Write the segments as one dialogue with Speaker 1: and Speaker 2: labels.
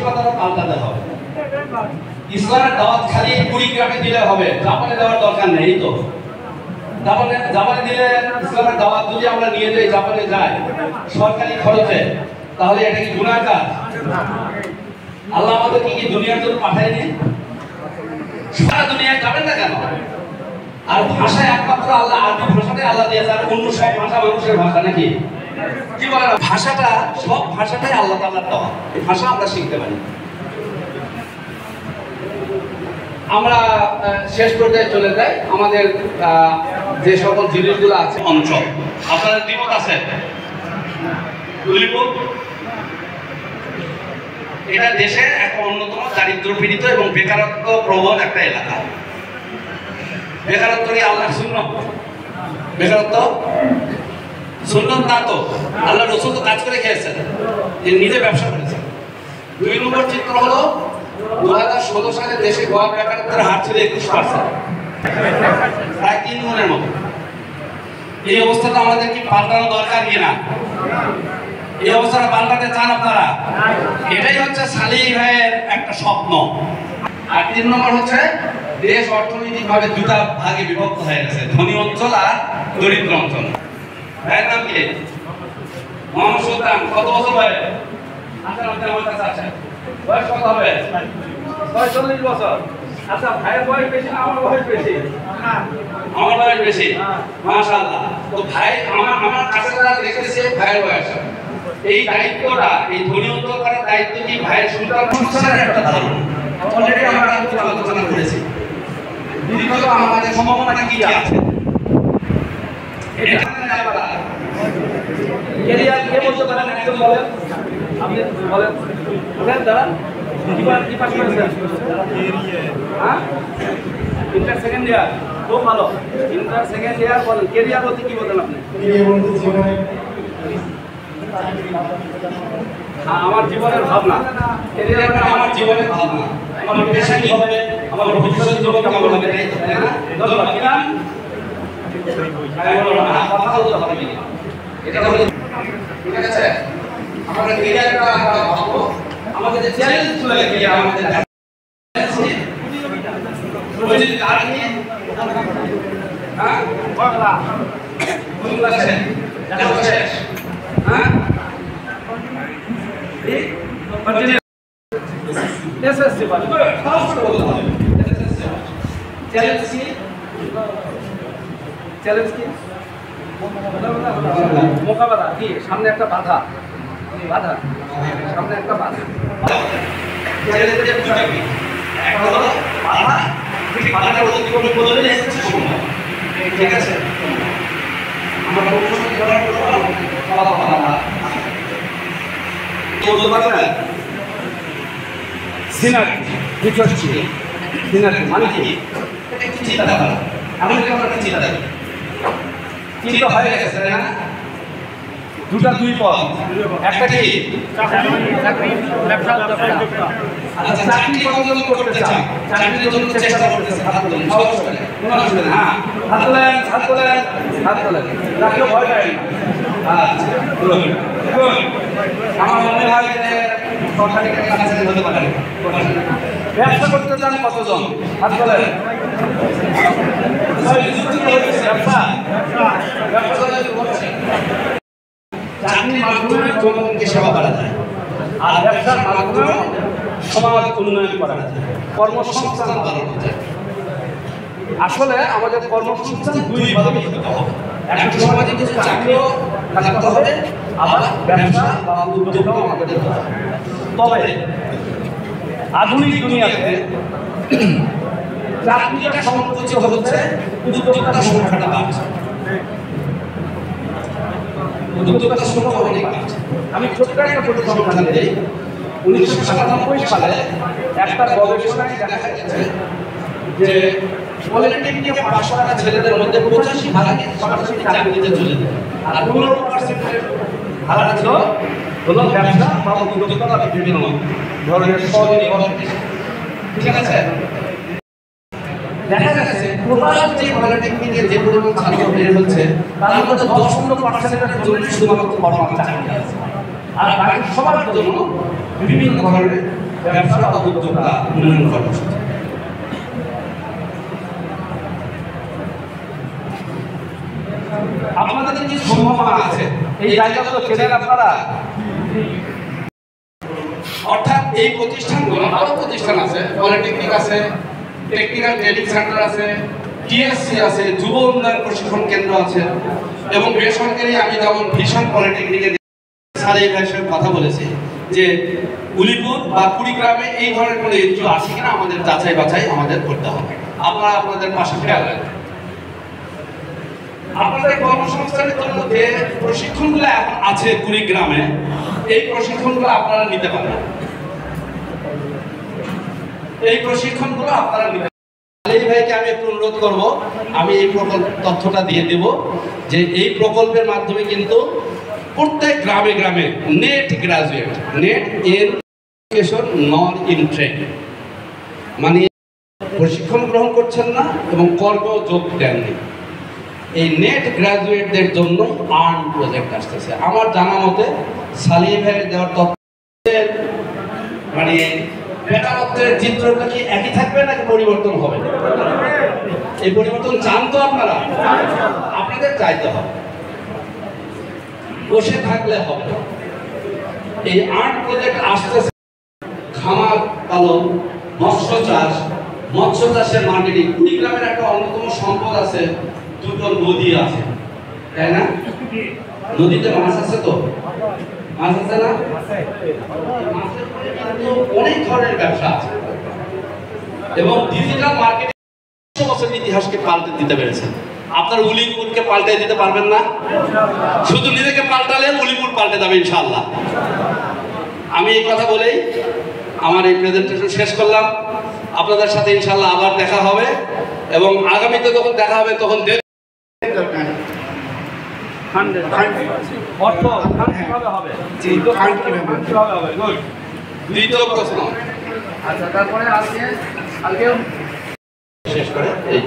Speaker 1: মানসিকতাটা পাল্টাতে হবে। ইসলামের দাওয়াত খালি কুড়িগ্রামে দিলে হবে, জাপানে দেওয়ার দরকার নেই। তো জাপানে দিলে ইসলামের দাওয়াত যদি আমরা নিয়ে যাই, জাপানে যাই সরকারি খরচে, তাহলে এটা কি গুনাহ কাজ? আল্লাহ আমাদেরকে কি দুনিয়ার জন্য পাঠায়নি? সারা দুনিয়ায় যাবেন না কেন? আর ভাষায় একমাত্র আল্লাহ আরবি ভাষাটাই আল্লাহ দিয়েছে, আর অন্য সব ভাষা মানুষের ভাষা নাকি? কি বলেন? ভাষাটা, সব ভাষাটাই আল্লাহ তাআলার দেওয়া। এই ভাষা আমরা শিখতে পারি। আমরা শেষ পর্যায়ে চলে যাই। আমাদের যে সকল জিনিসগুলো আছে অঞ্চল, আপনাদের দ্বিমত আছে? এটা দেশের একটা অন্যতম দারিদ্র পীড়িত এবং বেকারত্ব প্রবল একটা এলাকা। বেকারত্ব কি আল্লাহর সুন্নাত? বেকারত্ব সুন্নাত না তো, আল্লাহ রাসূল তো কাজ করে খেয়েছেন, তিনি নিজে ব্যবসা করেছেন। 2 নম্বর চিত্র হলো 2016 সালে দেশে গড় বেকারত্বের হার ছিল 21%, প্রায় 3 গুণের মতো। এই অবস্থাটা আমাদের কি পাল্টানো দরকার কিনা? এই অবস্থাটা পাল্টাতে চান আপনারা? এটাই হচ্ছে সালিহ ভাইয়ের একটা স্বপ্ন। আর 3 নম্বর হচ্ছে দেশ অর্থনৈতিকভাবে দুটা ভাগে বিভক্ত হয়ে গেছে, ধনী অঞ্চল আর দরিদ্র অঞ্চল। ভাইয়ের নাম কি? মোহাম্মদ সুলতান। কত বছর বয়স? আচ্ছা, আমার কাছে আছে। বয়স কত হবে? 40 বছর। আচ্ছা, ভাইয়ের বয়স বেশি না আমার বয়স বেশি? আমার বয়স বেশি। মাশাআল্লাহ। তো ভাই আমার কাছে যারা দেখতেছে ভাইয়ের বয়স, এই দায়িত্বটা, এই ধনী অঞ্চল করার দায়িত্ব কি ভাইয়ের সন্তান সংস্থানের একটা ধারণা। অলরেডি আমরা আলোচনা করেছি। দ্বিতীয়ত আমাদের সম্ভাবনা কি আছে? এটা ক্যারিয়ার কে বলতে পারেন? একদম বলেন, আপনি বলেন। বলেন দাদা, কি পাস করেছেন? হ্যাঁ, ইন্টার সেকেন্ড ইয়ার। খুব ভালো। Inter second year. বলেন ক্যারিয়ার বলতে কি বলেন আপনি? আমার জীবনের ভাবনা। ক্যারিয়ার মানে আমার জীবনের ভাবনা, আমার পেশা কি হবে, আমার ভবিষ্যৎ জীবন কেমন হবে, তাই না? ধন্যবাদ। কি নাম? কথা বলতে হবে কি? এটা হলো, ঠিক আছে? আমরা ক্যারিয়ারটা ভাববো, আমাদের যে চ্যালেঞ্জ চলে গেছে, আমাদের প্রয়োজন কার কি? হ্যাঁ, বাংলা কোন ক্লাসে? দেখো শেষ। হ্যাঁ, এই কন্টিনিউ এসএসসি পাস ফার্স্ট বলতে হবে। এসএসসি চ্যালেঞ্জ কি? চ্যালেঞ্জ কি? মোকাবেলা কি? সামনে একটা বাধা, বাধা, সামনে একটা বাধা। চ্যালেঞ্জের দুটো কি? একটা হলো বাধা, ঠিক বাধাটা অতিক্রম করলে এসএসসি সম্ভব। ঠিক আছে? আমরা প্রশ্ন করার পর বাধা বলতে পারবেন না? সিনারি বিচক্ষণ, সিনারি মানে কি? এটা কি চিন্তা করা? এমন কি আমরা চিন্তা করি? চিন্তা হয়ে গেছে না? দুটা দুই পথ, একটা কি? চাকরি, ব্যবসা। আচ্ছা, চাকরি কতজন করতে চান? চাকরির জন্য চেষ্টা করতেছেন, হাত তোলেন। সহজ করে কোনো অসুবিধা নেই। হ্যাঁ, হাত তোলেন, হাত তোলেন, হাত তোলেন। রাখলেও ভয় পাই না। আচ্ছা, আমার মনে হয় যে সরকারি কাছে হতে পারে। ব্যবসা করতে চান কতজন? হাত তোলেন। ব্যবসা, চাকরির মাধ্যমে জনগণকে সেবা করা যায়, আর ব্যবসার মাধ্যমে সমাজ উন্নয়ন করা যায়, কর্মসংস্থান বাড়ানো যায়। আসলে আমাদের কর্মসংস্থান দুই ভাবে হতে হবে। একটা সমাজে কিছু চাকরিও থাকতে হবে, আবার ব্যবসা বা উদ্যোগও আমাদের করতে হবে। তবে আধুনিক দুনিয়াতে চাকরিটা সংকুচিত হচ্ছে, উদ্যোক্তার সংখ্যাটা বাড়ছে। উদ্যোক্তার সংখ্যা অনেক বাড়ছে। আমি ছোট্ট একটা পরিসংখ্যান দিই। 1997 সালে একটা গবেষণায় দেখা গেছে যে পলিটেকনিকে পাশ করা ছেলেদের মধ্যে 85% চাকরিতে চলে যায়, আর 15% হারা ছিল হলো ব্যবসা বা উদ্যোক্তা বা বিভিন্ন ধরনের স্বনির্ভর। ঠিক আছে? দেখা যাচ্ছে টোটাল যে পলিটেকনিকের যে পরিমাণ ছাত্র বের হচ্ছে, তার মধ্যে 10% জন্য শুধুমাত্র কর্মচারী চাকরি আছে, আর বাকি সবার জন্য বিভিন্ন ধরনের ব্যবসা বা উদ্যোক্তা উন্নয়ন কর্মসূচি। আপনাদের যে সম্ভাবনা আছে এই জায়গাগুলো চেনেন আপনারা? অর্থাৎ এই প্রতিষ্ঠানগুলো আরো প্রতিষ্ঠান আছে, পলিটেকনিক আছে, টেকনিক্যাল ট্রেনিং সেন্টার আছে, টিএসসি আছে, যুব উন্নয়ন প্রশিক্ষণ কেন্দ্র আছে, এবং বেসরকারি আমি যেমন ভীষণ পলিটেকনিকে স্যার এই বিষয়ে কথা বলেছি যে উলিপুর বা কুড়িগ্রামে এই ধরনের কোনো এনজিও আছে কিনা আমাদের যাচাই বাছাই আমাদের করতে হবে। আপনারা আপনাদের পাশে খেয়াল রাখবেন। আপনাদের কর্মসংস্থানের জন্য যে প্রশিক্ষণগুলো এখন আছে কুড়িগ্রামে, এই প্রশিক্ষণগুলো আপনারা নিতে পারবেন। এই প্রশিক্ষণগুলো আপনারা নিতে এই ভাইকে আমি একটু অনুরোধ করব, আমি এই তথ্যটা দিয়ে দেব যে এই প্রকল্পের মাধ্যমে কিন্তু প্রত্যেক গ্রামে গ্রামে net graduate, net in education non in trade, মানে প্রশিক্ষণ গ্রহণ করছেন না এবং কর্মেও যোগ দেননি, এই নেট গ্রাজুয়েটদের জন্য আর্ন প্রজেক্ট আসতেছে। আমার জানা মতে সালিম ভাইয়ের দেওয়ার তথ্যের মানে বেকারত্বের চিত্রটা কি একই থাকবে নাকি পরিবর্তন হবে? এই পরিবর্তন চান তো আপনারা? আপনাদের চাইতে হবে, বসে থাকলে হবে। এই আর্ন প্রজেক্ট আসতেছে খামার পালন, মৎস্য চাষের মার্কেটিং। কুড়িগ্রামের একটা অন্যতম সম্পদ আছে, দুটো নদী আছে, তাই না? নদীতে মাছ আছে, তো মাছ আছে না? অনেক ধরনের ব্যবসা আছে এবং ডিজিটাল মার্কেটিং 100 বছরের ইতিহাসকে পাল্টে দিতে পেরেছে। আপনার উলিপুরকে পাল্টে দিতে পারবেন না? শুধু নিজেকে পাল্টালে উলিপুর পাল্টে যাবে ইনশাআল্লাহ। আমি এই কথা বলেই আমার এই প্রেজেন্টেশন শেষ করলাম। আপনাদের সাথে ইনশাআল্লাহ আবার দেখা হবে এবং আগামীতে যখন দেখা হবে তখন দ্বিতীয় প্রশ্ন। আচ্ছা, তারপরে শেষ করে এই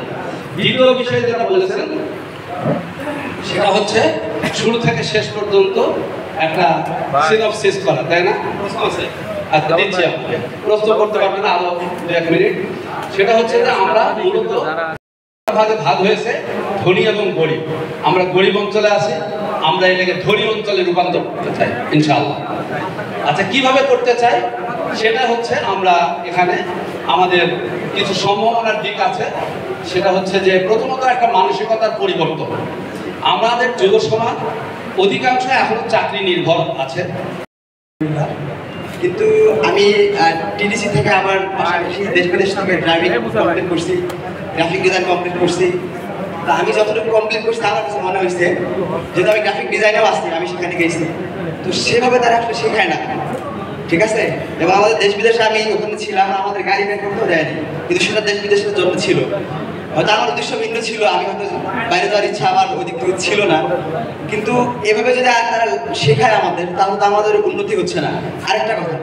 Speaker 1: দ্বিতীয় বিষয় যেটা বলেছেন সেটা হচ্ছে শুরু থেকে শেষ পর্যন্ত একটা সিনপসিস করা, তাই না? প্রশ্ন আছে? আচ্ছা, দিচ্ছি আপনাকে। প্রশ্ন করতে পারবেন না আরো 1 মিনিট। সেটা হচ্ছে যে আমরা মূলত ভাগে ভাগ হয়েছে ধনী এবং গরিব। আমরা গরিব অঞ্চলে আছি, আমরা এটাকে ধনী অঞ্চলে রূপান্তর করতে চাই ইনশাআল্লাহ। আচ্ছা, কিভাবে করতে চাই সেটা হচ্ছে আমরা এখানে আমাদের কিছু সম্ভাবনার দিক আছে। সেটা হচ্ছে যে প্রথমত একটা মানসিকতার পরিবর্তন। আমাদের যুব সমাজ অধিকাংশ এখনো চাকরি নির্ভর আছে,
Speaker 2: কিন্তু আমি টিডিসি থেকে আবার দেশ বিদেশ থেকে ড্রাইভিং কমপ্লিট করছি, গ্রাফিক ডিজাইন কমপ্লিট করছি। তা আমি যতটুকু কমপ্লিট করছি আমার কাছে মনে হয়েছে যেহেতু আমি গ্রাফিক ডিজাইনেও আসছি, আমি সেখানে গেছি, তো সেভাবে তারা আসলে শেখায় না, ঠিক আছে? এবং আমাদের দেশ বিদেশে আমি ওখানে ছিলাম, আমাদের গাড়ি বের করতেও দেয়নি, কিন্তু সেটা দেশ বিদেশের জন্য ছিল। হয়তো আমার উদ্দেশ্য ভিন্ন ছিল, আমি হয়তো বাইরে যাওয়ার ইচ্ছা আমার ওদিক থেকে ছিল না, কিন্তু এভাবে যদি তারা শেখায় আমাদের, তাহলে তো আমাদের উন্নতি হচ্ছে না। আরেকটা কথা,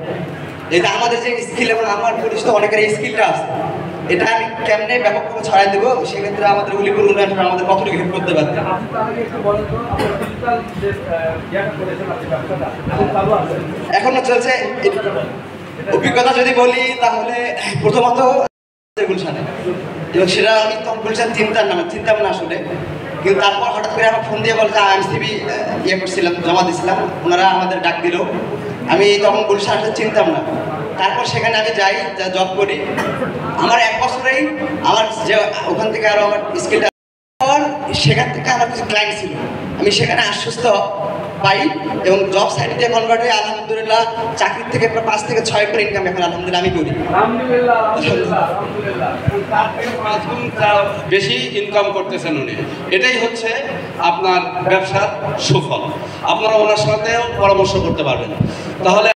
Speaker 2: এটা আমাদের যে স্কিল এবং আমার পরিচিত অনেকের এই স্কিলটা আছে, এটা আমি কেমনে ব্যাপকভাবে ছড়াই দেবো, সেক্ষেত্রে আমাদের উলিপুর উন্নয়ন আমাদের কতটুকু হেল্প করতে পারবে। এখনো চলছে। অভিজ্ঞতা যদি বলি তাহলে প্রথমত গুলশানে, এবং সেটা আমি তখন গুলশান চিনতাম না আসলে, কিন্তু তারপর হঠাৎ করে আমার ফোন দিয়ে বলছে আইএমসিবি করছিলাম, জমা দিয়েছিলাম, ওনারা আমাদের ডাক দিল। আমি তখন গুলশান আসলে চিনতাম না। তারপর সেখানে আমি যাই, যা জব করি। আমার 1 বছরেই আমার যে ওখান থেকে আরও আমার স্কিলটা, সেখান থেকে আমার কিছু ক্লায়েন্ট ছিল, আমি সেখানে আশ্বস্ত পাই এবং জব সাইটে কনভার্ট হয়ে আলহামদুলিল্লাহ চাকরির থেকে 5 থেকে 6 করে ইনকাম এখন আলহামদুলিল্লাহ আমি করি।
Speaker 1: বেশি ইনকাম করতেছেন উনি, এটাই হচ্ছে আপনার ব্যবসার সুফল। আপনারা ওনার সাথেও পরামর্শ করতে পারবেন। তাহলে